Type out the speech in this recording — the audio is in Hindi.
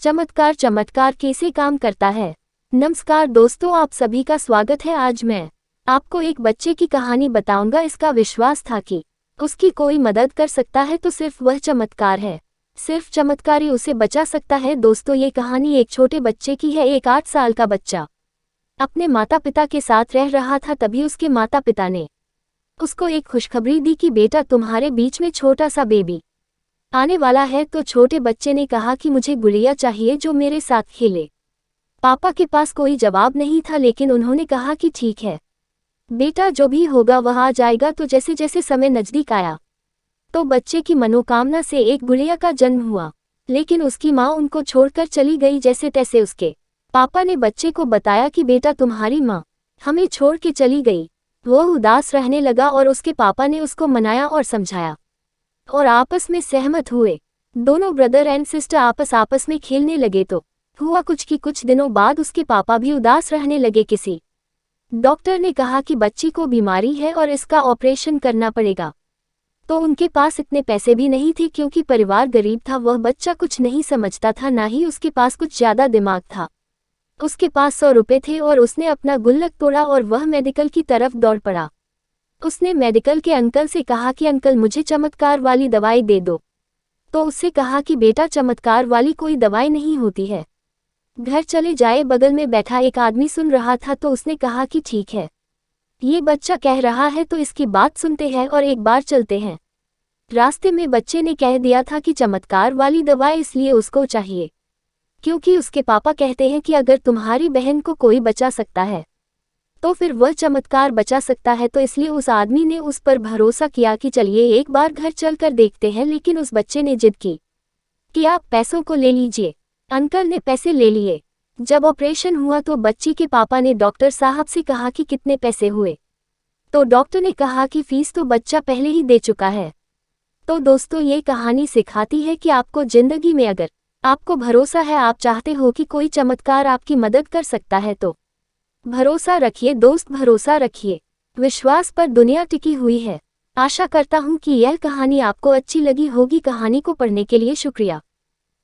चमत्कार चमत्कार कैसे काम करता है। नमस्कार दोस्तों, आप सभी का स्वागत है। आज मैं आपको एक बच्चे की कहानी बताऊंगा। इसका विश्वास था कि उसकी कोई मदद कर सकता है तो सिर्फ वह चमत्कार है, सिर्फ चमत्कार ही उसे बचा सकता है। दोस्तों, ये कहानी एक छोटे बच्चे की है। एक 8 साल का बच्चा अपने माता पिता के साथ रह रहा था। तभी उसके माता पिता ने उसको एक खुशखबरी दी कि बेटा, तुम्हारे बीच में छोटा सा बेबी आने वाला है। तो छोटे बच्चे ने कहा कि मुझे गुड़िया चाहिए जो मेरे साथ खेले। पापा के पास कोई जवाब नहीं था, लेकिन उन्होंने कहा कि ठीक है बेटा, जो भी होगा वह आ जाएगा। तो जैसे जैसे समय नजदीक आया तो बच्चे की मनोकामना से एक गुड़िया का जन्म हुआ, लेकिन उसकी माँ उनको छोड़कर चली गई। जैसे तैसे उसके पापा ने बच्चे को बताया कि बेटा, तुम्हारी माँ हमें छोड़ के चली गई। वो उदास रहने लगा और उसके पापा ने उसको मनाया और समझाया और आपस में सहमत हुए। दोनों ब्रदर एंड सिस्टर आपस में खेलने लगे। तो हुआ कुछ कि कुछ दिनों बाद उसके पापा भी उदास रहने लगे। किसी डॉक्टर ने कहा कि बच्ची को बीमारी है और इसका ऑपरेशन करना पड़ेगा। तो उनके पास इतने पैसे भी नहीं थे, क्योंकि परिवार गरीब था। वह बच्चा कुछ नहीं समझता था, ना ही उसके पास कुछ ज़्यादा दिमाग था। उसके पास 100 रुपये थे और उसने अपना गुल्लक तोड़ा और वह मेडिकल की तरफ दौड़ पड़ा। उसने मेडिकल के अंकल से कहा कि अंकल, मुझे चमत्कार वाली दवाई दे दो। तो उससे कहा कि बेटा, चमत्कार वाली कोई दवाई नहीं होती है, घर चले जाए। बगल में बैठा एक आदमी सुन रहा था, तो उसने कहा कि ठीक है, ये बच्चा कह रहा है तो इसकी बात सुनते हैं और एक बार चलते हैं। रास्ते में बच्चे ने कह दिया था कि चमत्कार वाली दवाई इसलिए उसको चाहिए क्योंकि उसके पापा कहते हैं कि अगर तुम्हारी बहन को कोई बचा सकता है तो फिर वह चमत्कार बचा सकता है। तो इसलिए उस आदमी ने उस पर भरोसा किया कि चलिए एक बार घर चलकर देखते हैं। लेकिन उस बच्चे ने जिद की कि आप पैसों को ले लीजिए। अंकल ने पैसे ले लिए। जब ऑपरेशन हुआ तो बच्ची के पापा ने डॉक्टर साहब से कहा कि कितने पैसे हुए। तो डॉक्टर ने कहा कि फीस तो बच्चा पहले ही दे चुका है। तो दोस्तों, ये कहानी सिखाती है कि आपको जिंदगी में अगर आपको भरोसा है, आप चाहते हो कि कोई चमत्कार आपकी मदद कर सकता है, तो भरोसा रखिए दोस्त, भरोसा रखिए। विश्वास पर दुनिया टिकी हुई है। आशा करता हूँ कि यह कहानी आपको अच्छी लगी होगी। कहानी को पढ़ने के लिए शुक्रिया।